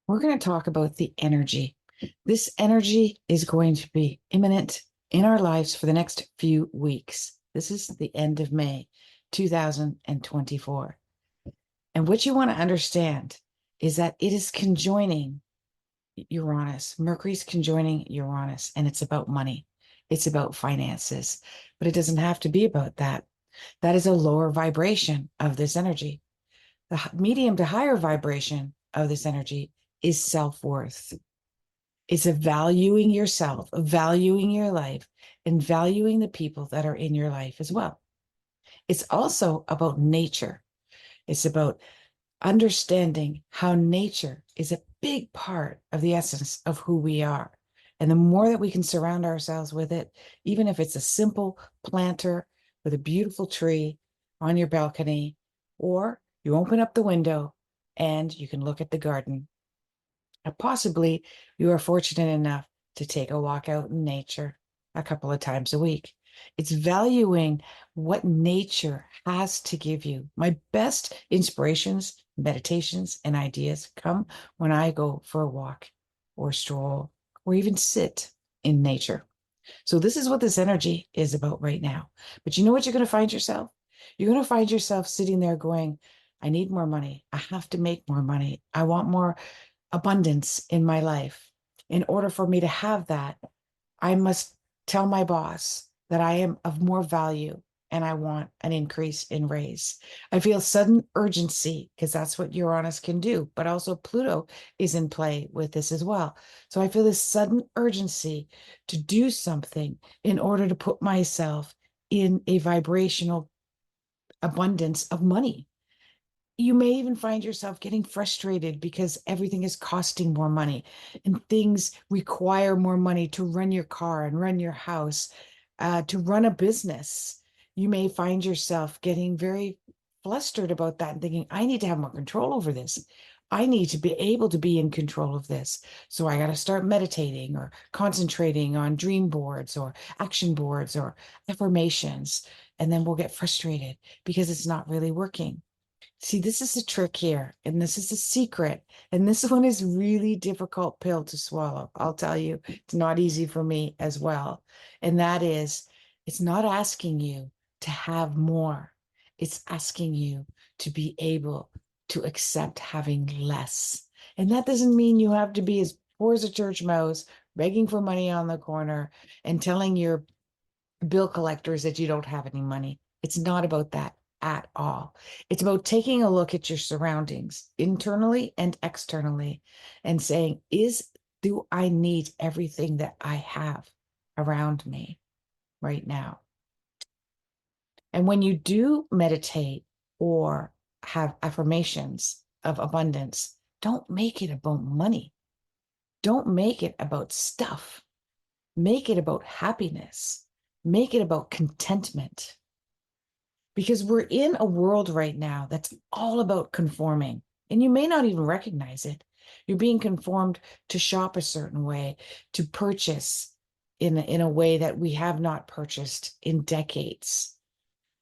We're going to talk about the energy. This energy is going to be imminent in our lives for the next few weeks. This is the end of May 2024. And what you want to understand is that it is conjoining Uranus. Mercury's conjoining Uranus, and it's about money. It's about finances, but it doesn't have to be about that. That is a lower vibration of this energy. The medium to higher vibration of this energy is self-worth. It's a valuing yourself, valuing your life, and valuing the people that are in your life as well. It's also about nature. It's about understanding how nature is a big part of the essence of who we are. And the more that we can surround ourselves with it, even if it's a simple planter with a beautiful tree on your balcony, or you open up the window and you can look at the garden. Possibly you are fortunate enough to take a walk out in nature a couple of times a week. It's valuing what nature has to give you. My best inspirations, meditations, and ideas come when I go for a walk or stroll or even sit in nature. So this is what this energy is about right now. But you know what you're going to find yourself? You're going to find yourself sitting there going, I need more money. I have to make more money. I want more abundance in my life. In order for me to have that, I must tell my boss that I am of more value and I want an increase in raise. I feel sudden urgency because that's what Uranus can do, but also Pluto is in play with this as well. So I feel this sudden urgency to do something in order to put myself in a vibrational abundance of money. You may even find yourself getting frustrated because everything is costing more money and things require more money to run your car and run your house, to run a business. You may find yourself getting very flustered about that and thinking, I need to have more control over this. I need to be able to be in control of this. So I got to start meditating or concentrating on dream boards or action boards or affirmations. And then we'll get frustrated because it's not really working. See, this is the trick here, and this is the secret. And this one is really difficult pill to swallow. I'll tell you, it's not easy for me as well. And that is, it's not asking you to have more. It's asking you to be able to accept having less. And that doesn't mean you have to be as poor as a church mouse, begging for money on the corner and telling your bill collectors that you don't have any money. It's not about that at all. It's about taking a look at your surroundings internally and externally and saying, do I need everything that I have around me right now? And when you do meditate or have affirmations of abundance, don't make it about money. Don't make it about stuff. Make it about happiness. Make it about contentment. Because we're in a world right now that's all about conforming, and you may not even recognize it. You're being conformed to shop a certain way, to purchase in a way that we have not purchased in decades.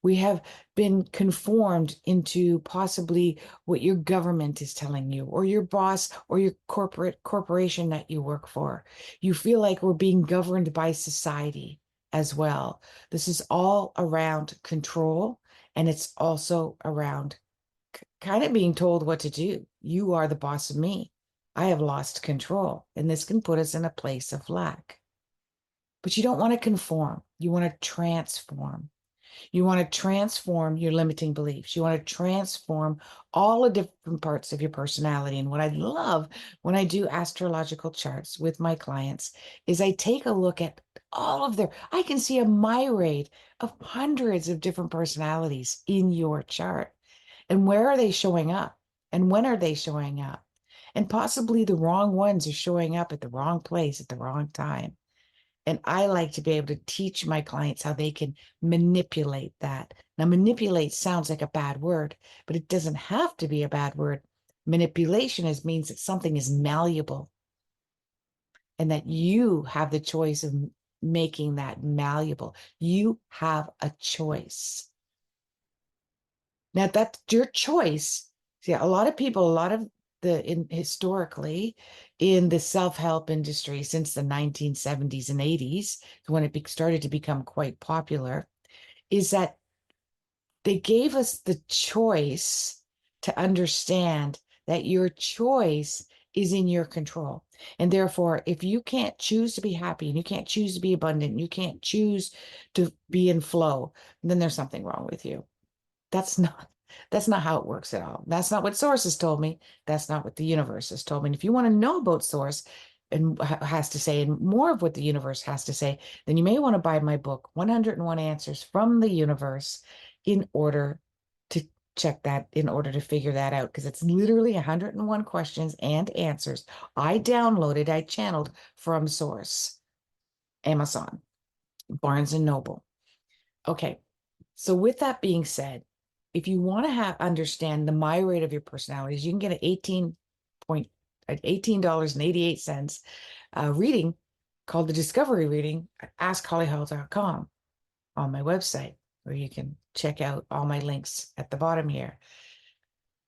We have been conformed into possibly what your government is telling you, or your boss, or your corporation that you work for. You feel like we're being governed by society as well. This is all around control, and it's also around kind of being told what to do. You are the boss of me. I have lost control, and this can put us in a place of lack. But you don't want to conform. You want to transform. You want to transform your limiting beliefs. You want to transform all the different parts of your personality. And what I love when I do astrological charts with my clients is I take a look at all of I can see a myriad of hundreds of different personalities in your chart. And where are they showing up? And when are they showing up? And possibly the wrong ones are showing up at the wrong place at the wrong time. And I like to be able to teach my clients how they can manipulate that. Now, manipulate sounds like a bad word, but it doesn't have to be a bad word. Manipulation means that something is malleable and that you have the choice of making that malleable. You have a choice. Now, that's your choice. See, a lot of people, a lot of historically in the self-help industry since the 1970s and 80s, when it started to become quite popular, is that they gave us the choice to understand that your choice is in your control. And therefore, if you can't choose to be happy and you can't choose to be abundant, and you can't choose to be in flow, then there's something wrong with you. That's not how it works at all. That's not what Source has told me. That's not what the universe has told me. And if you want to know about Source and has to say, and more of what the universe has to say, then you may want to buy my book, 101 Answers from the Universe, in order to check that, in order to figure that out, because it's literally 101 questions and answers I channeled from Source, Amazon, Barnes and Noble. Okay. So with that being said, if you want to understand the my rate of your personalities, you can get an $18.88 reading called the Discovery Reading at AskHollyHall.com on my website, where you can check out all my links at the bottom here.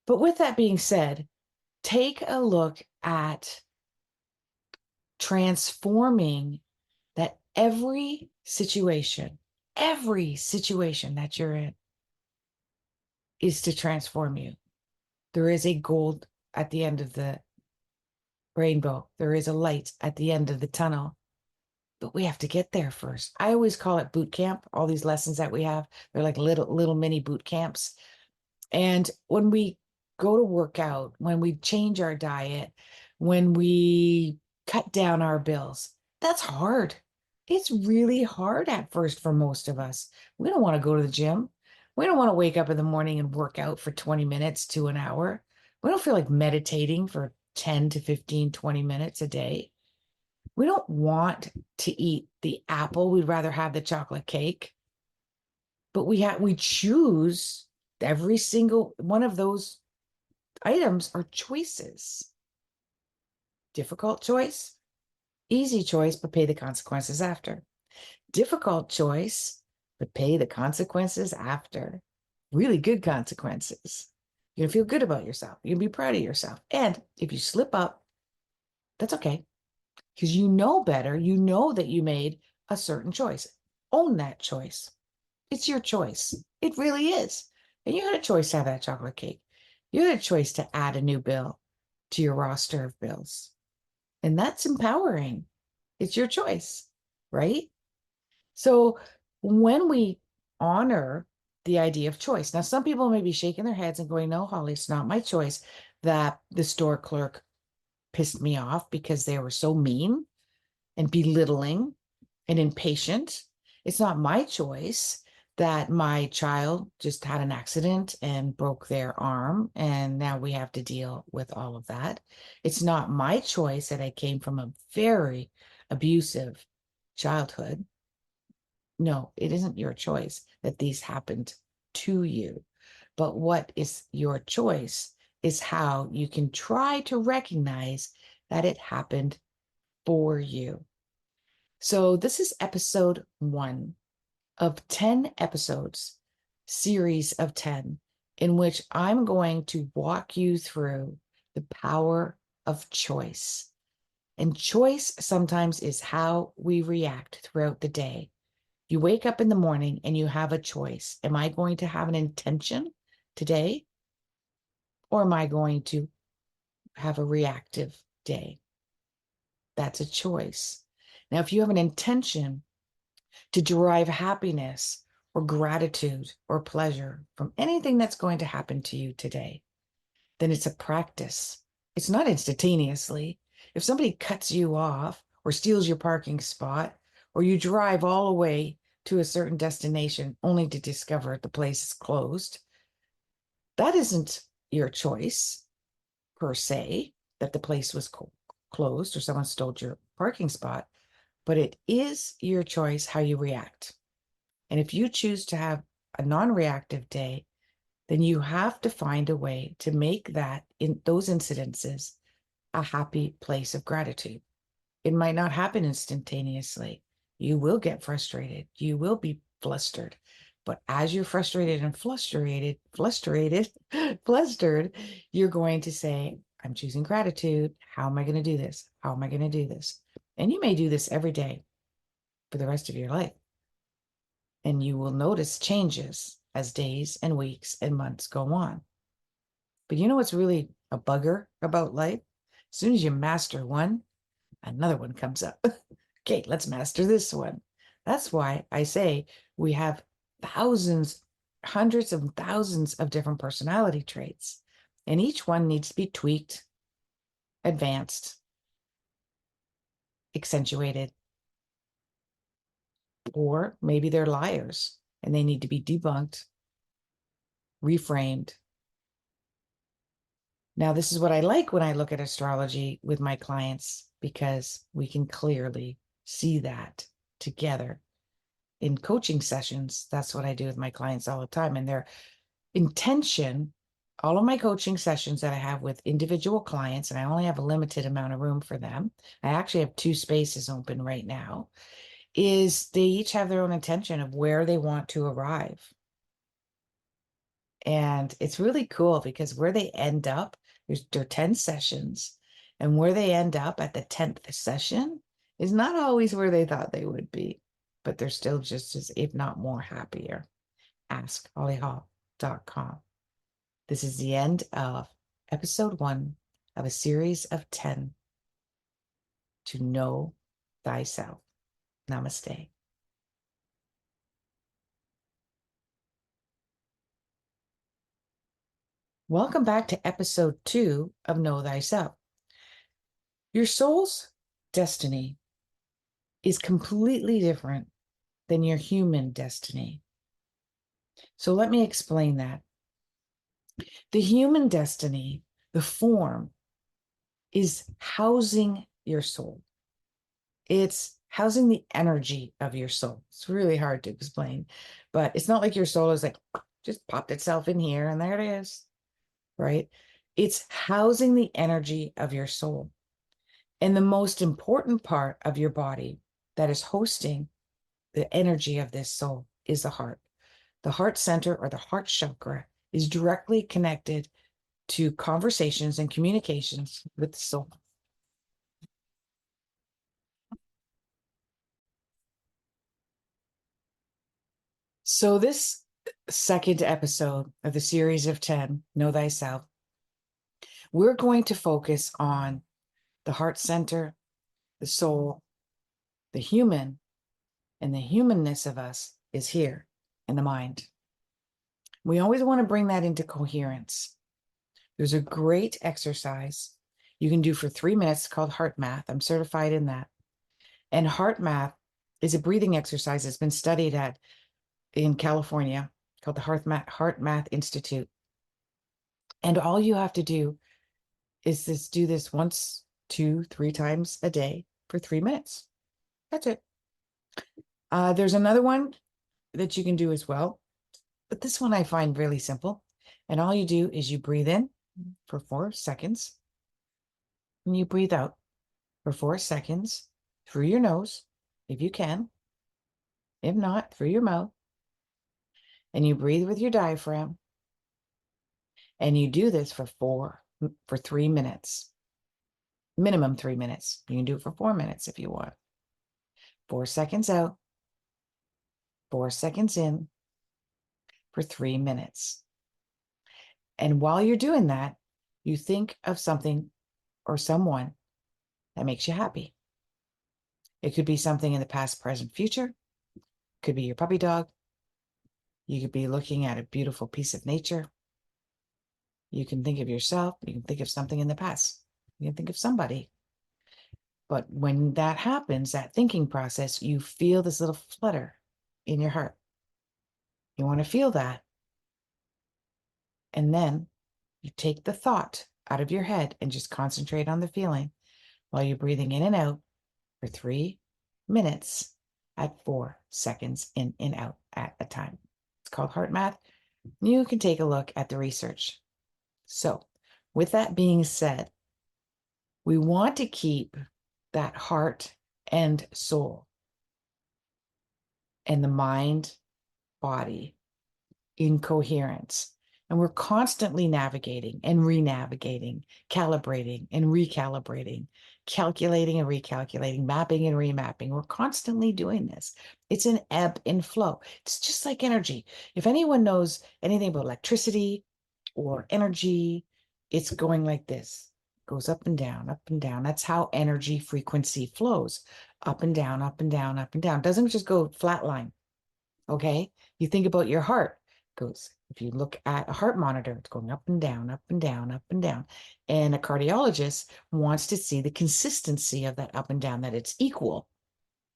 But with that being said, take a look at transforming that every situation that you're in is to transform you. There is a gold at the end of the rainbow. There is a light at the end of the tunnel, but we have to get there first. I always call it boot camp. All these lessons that we have, they're like little mini boot camps. And when we go to work out, when we change our diet, when we cut down our bills, that's hard. It's really hard at first for most of us. We don't want to go to the gym. We don't want to wake up in the morning and work out for 20 minutes to an hour. We don't feel like meditating for 10 to 15, 20 minutes a day. We don't want to eat the apple. We'd rather have the chocolate cake. But we choose every single one of those items are choices. Difficult choice, easy choice, but pay the consequences after. Difficult choice, but pay the consequences after. Really good consequences. You're going to feel good about yourself. You're going to be proud of yourself. And if you slip up, that's okay. Because you know better. You know that you made a certain choice. Own that choice. It's your choice. It really is. And you had a choice to have that chocolate cake. You had a choice to add a new bill to your roster of bills. And that's empowering. It's your choice, right? So when we honor the idea of choice, now some people may be shaking their heads and going, no, Holly, it's not my choice that the store clerk pissed me off because they were so mean and belittling and impatient. It's not my choice that my child just had an accident and broke their arm, and now we have to deal with all of that. It's not my choice that I came from a very abusive childhood. No, it isn't your choice that these happened to you. But what is your choice is how you can try to recognize that it happened for you. So this is episode 1 of 10 episodes, series of 10, in which I'm going to walk you through the power of choice. And choice sometimes is how we react throughout the day. You wake up in the morning and you have a choice. Am I going to have an intention today? Or am I going to have a reactive day? That's a choice. Now, if you have an intention to derive happiness or gratitude or pleasure from anything that's going to happen to you today, then it's a practice. It's not instantaneously. If somebody cuts you off or steals your parking spot, or you drive all the way to a certain destination only to discover the place is closed, that isn't your choice per se, that the place was closed or someone stole your parking spot, but it is your choice how you react. And if you choose to have a non-reactive day, then you have to find a way to make that, in those incidences, a happy place of gratitude. It might not happen instantaneously. You will get frustrated. You will be flustered. But as you're frustrated and flustered, you're going to say, I'm choosing gratitude. How am I going to do this? How am I going to do this? And you may do this every day for the rest of your life. And you will notice changes as days and weeks and months go on. But you know what's really a bugger about life? As soon as you master one, another one comes up. Okay, let's master this one. That's why I say we have thousands, hundreds of thousands of different personality traits. And each one needs to be tweaked, advanced, accentuated, or maybe they're liars and they need to be debunked, reframed. Now, this is what I like when I look at astrology with my clients, because we can clearly see that together. In coaching sessions, that's what I do with my clients all the time. And their intention, all of my coaching sessions that I have with individual clients, and I only have a limited amount of room for them. I actually have 2 spaces open right now, is they each have their own intention of where they want to arrive. And it's really cool because where they end up, there are 10 sessions, and where they end up at the 10th session is not always where they thought they would be, but they're still just as, if not more, happier. Ask HollyHall.com. This is the end of episode 1 of a series of 10 to know thyself. Namaste. Welcome back to episode 2 of Know Thyself. Your soul's destiny is completely different than your human destiny. So let me explain that. The human destiny, the form, is housing your soul. It's housing the energy of your soul. It's really hard to explain, but it's not like your soul is like, just popped itself in here and there it is, right? It's housing the energy of your soul. And the most important part of your body that is hosting the energy of this soul is the heart. The heart center, or the heart chakra, is directly connected to conversations and communications with the soul. So this second episode of the series of 10, Know Thyself, we're going to focus on the heart center, the soul, the human, and the humanness of us is here in the mind. We always want to bring that into coherence. There's a great exercise you can do for 3 minutes called heart math. I'm certified in that. And heart math is a breathing exercise that's been studied in California, called the Heart Math Institute. And all you have to do is do this once, 2, 3 times a day for 3 minutes. That's it. There's another one that you can do as well, but this one I find really simple. And all you do is you breathe in for 4 seconds, and you breathe out for 4 seconds through your nose, if you can. If not, through your mouth. And you breathe with your diaphragm. And you do this for 3 minutes. Minimum 3 minutes. You can do it for 4 minutes if you want. 4 seconds out, 4 seconds in for 3 minutes. And while you're doing that, you think of something or someone that makes you happy. It could be something in the past, present, future. It could be your puppy dog. You could be looking at a beautiful piece of nature. You can think of yourself. You can think of something in the past. You can think of somebody. But when that happens, that thinking process, you feel this little flutter in your heart. You want to feel that. And then you take the thought out of your head and just concentrate on the feeling while you're breathing in and out for 3 minutes at 4 seconds in and out at a time. It's called heart math. You can take a look at the research. So with that being said, we want to keep that heart and soul and the mind, body in coherence. And we're constantly navigating and re-navigating, calibrating and recalibrating, calculating and recalculating, mapping and remapping. We're constantly doing this. It's an ebb and flow. It's just like energy. If anyone knows anything about electricity or energy, it's going like this. Goes up and down, up and down. That's how energy frequency flows. Up and down, up and down, up and down. It doesn't just go flatline. Okay. You think about your heart. Goes, if you look at a heart monitor, it's going up and down, up and down, up and down. And a cardiologist wants to see the consistency of that up and down, that it's equal,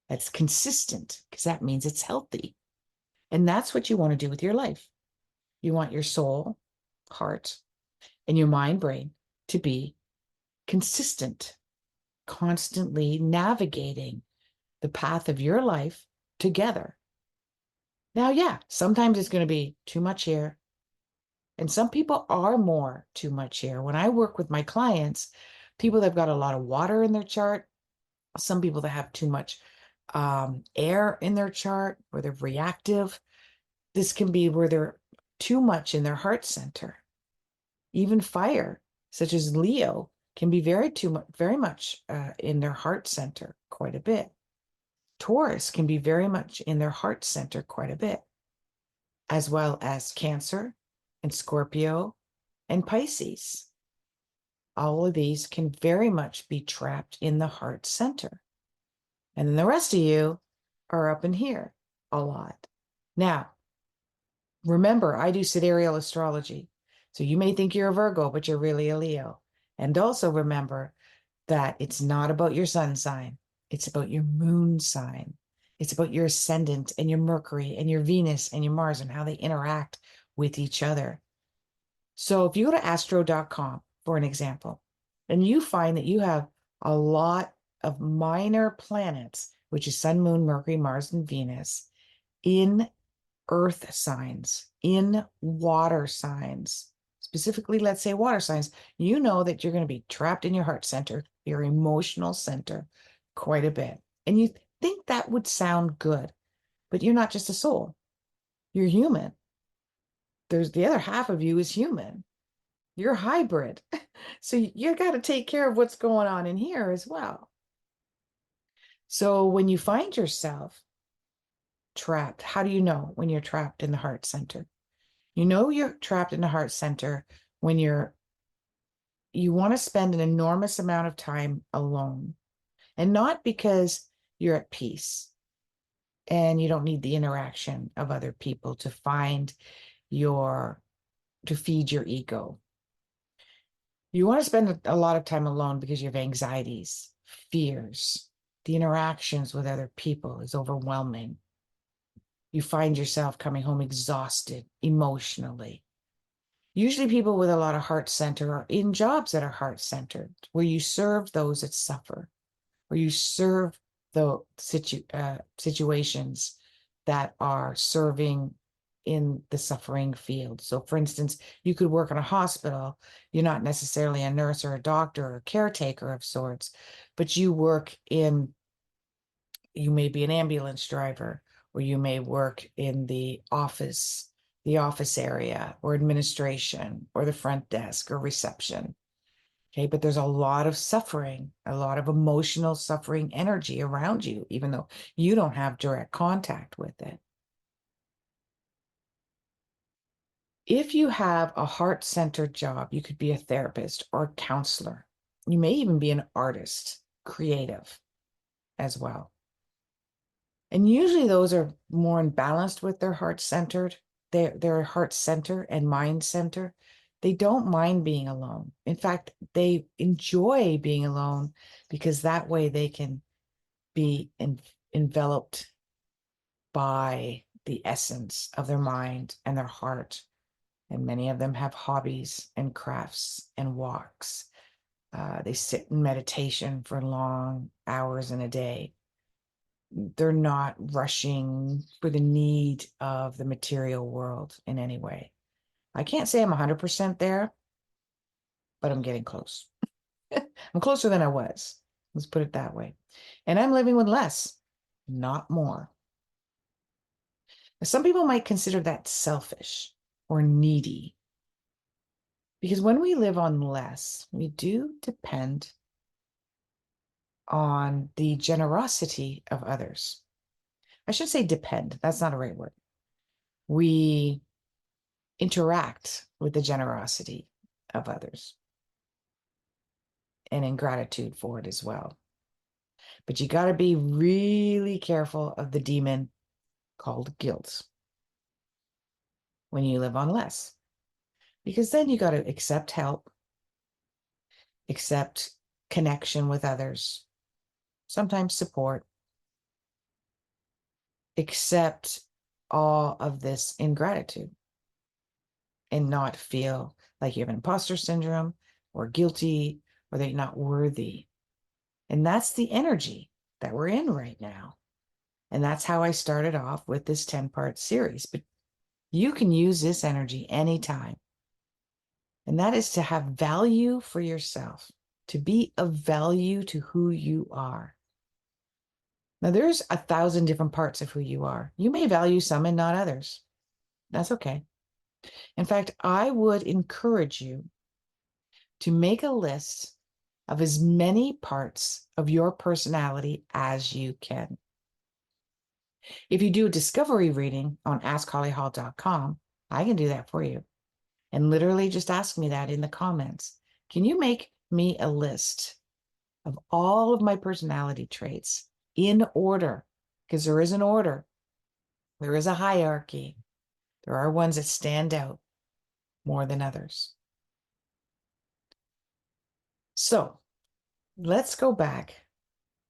that's consistent, because that means it's healthy. And that's what you want to do with your life. You want your soul, heart, and your mind, brain to be consistent, constantly navigating the path of your life together. Now, yeah, sometimes it's going to be too much here. And some people are more too much here. When I work with my clients, people that have got a lot of water in their chart, some people that have too much air in their chart, where they're reactive. This can be where they're too much in their heart center. Even fire, such as Leo, can be very much in their heart center quite a bit. Taurus can be very much in their heart center quite a bit, as well as Cancer and Scorpio and Pisces. All of these can very much be trapped in the heart center. And then the rest of you are up in here a lot. Now, remember, I do sidereal astrology. So you may think you're a Virgo, but you're really a Leo. And also remember that it's not about your sun sign. It's about your moon sign. It's about your ascendant and your Mercury and your Venus and your Mars and how they interact with each other. So if you go to astro.com, for an example, and you find that you have a lot of minor planets, which is Sun, Moon, Mercury, Mars, and Venus, in earth signs, in water signs, specifically, let's say water signs, you know that you're going to be trapped in your heart center, your emotional center, quite a bit. And you think that would sound good, but you're not just a soul. You're human. There's the other half of you is human. You're hybrid. So you got to take care of what's going on in here as well. So when you find yourself trapped, how do you know when you're trapped in the heart center? You know you're trapped in the heart center when you want to spend an enormous amount of time alone, and not because you're at peace and you don't need the interaction of other people to feed your ego. You want to spend a lot of time alone because you have anxieties, fears. The interactions with other people is overwhelming. You find yourself coming home exhausted emotionally. Usually people with a lot of heart center are in jobs that are heart centered, where you serve those that suffer, where you serve the situations that are serving in the suffering field. So for instance, you could work in a hospital. You're not necessarily a nurse or a doctor or a caretaker of sorts, but you may be an ambulance driver, or you may work in the office area, or administration, or the front desk, or reception. Okay, but there's a lot of suffering, a lot of emotional suffering energy around you, even though you don't have direct contact with it. If you have a heart-centered job, you could be a therapist or a counselor. You may even be an artist, creative as well. And usually those are more imbalanced with their heart-centered, their heart center and mind center. They don't mind being alone. In fact, they enjoy being alone, because that way they can be enveloped by the essence of their mind and their heart. And many of them have hobbies and crafts and walks. They sit in meditation for long hours in a day. They're not rushing for the need of the material world in any way. I can't say I'm 100% there, but I'm getting close. I'm closer than I was. Let's put it that way. And I'm living with less, not more. Now, some people might consider that selfish or needy. Because when we live on less, we do depend on the generosity of others. I should say depend. That's not a right word. We interact with the generosity of others and in gratitude for it as well. But you got to be really careful of the demon called guilt when you live on less, because then you got to accept help, accept connection with others, sometimes support, accept all of this in gratitude and not feel like you have an imposter syndrome or guilty or that you're not worthy. And that's the energy that we're in right now. And that's how I started off with this 10-part series. But you can use this energy anytime. And that is to have value for yourself, to be of value to who you are. Now, there's 1,000 different parts of who you are. You may value some and not others. That's okay. In fact, I would encourage you to make a list of as many parts of your personality as you can. If you do a discovery reading on askhollyhall.com, I can do that for you. And literally just ask me that in the comments. Can you make me a list of all of my personality traits in order? Because there is an order. There is a hierarchy. There are ones that stand out more than others. So let's go back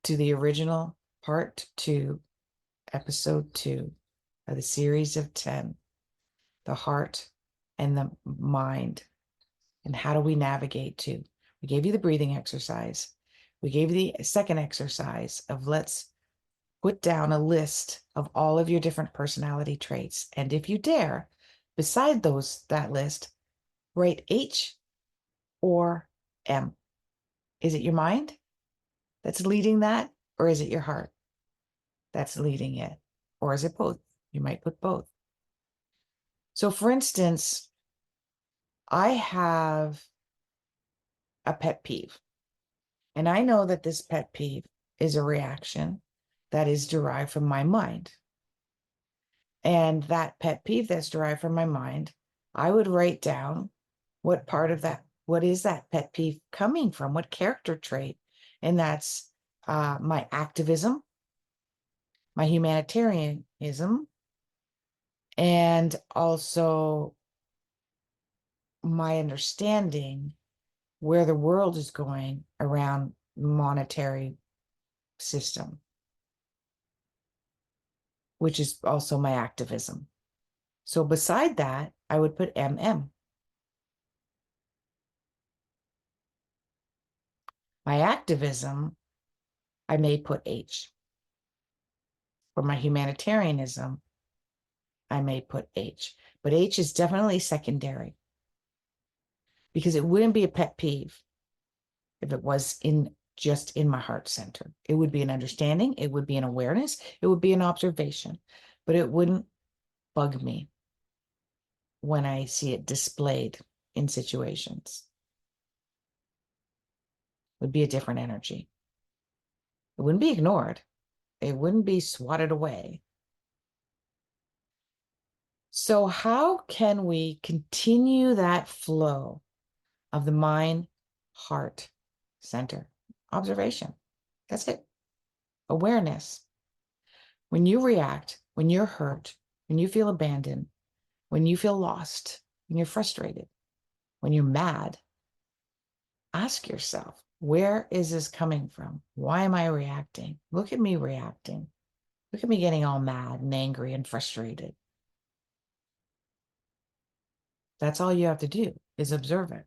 to the original part 2, episode 2 of the series of 10, the heart and the mind. And how do we navigate to? We gave you the breathing exercise. We gave you the second exercise of let's put down a list of all of your different personality traits. And if you dare, beside that list, write H or M. Is it your mind that's leading that? Or is it your heart that's leading it? Or is it both? You might put both. So for instance, I have a pet peeve. And I know that this pet peeve is a reaction that is derived from my mind. And that pet peeve that's derived from my mind, I would write down what part of that, what is that pet peeve coming from? What character trait? And that's my activism, my humanitarianism, and also my understanding where the world is going around monetary system, which is also my activism. So beside that, I would put MM. My activism, I may put H. For my humanitarianism, I may put H. But H is definitely secondary because it wouldn't be a pet peeve if it was just in my heart center. It would be an understanding. It would be an awareness. It would be an observation, but it wouldn't bug me when I see it displayed in situations. It would be a different energy. It wouldn't be ignored. It wouldn't be swatted away. So how can we continue that flow of the mind, heart, center? Observation. That's it. Awareness. When you react, when you're hurt, when you feel abandoned, when you feel lost, when you're frustrated, when you're mad, ask yourself, where is this coming from? Why am I reacting? Look at me reacting. Look at me getting all mad and angry and frustrated. That's all you have to do is observe it.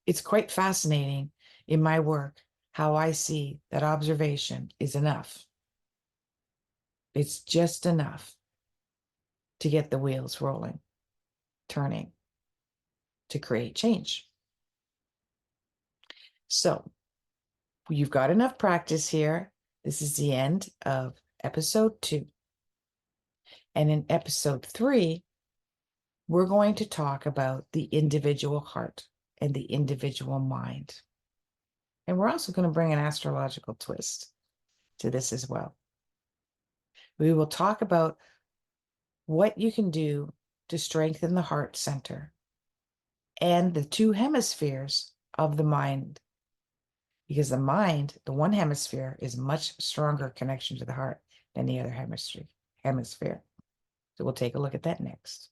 It's quite fascinating in my work how I see that observation is enough. It's just enough to get the wheels rolling, turning, to create change. So you've got enough practice here. This is the end of episode 2. And in episode 3, we're going to talk about the individual heart and the individual mind. And we're also going to bring an astrological twist to this as well. We will talk about what you can do to strengthen the heart center and the two hemispheres of the mind. Because the mind, the one hemisphere, is much stronger connection to the heart than the other hemisphere. So we'll take a look at that next.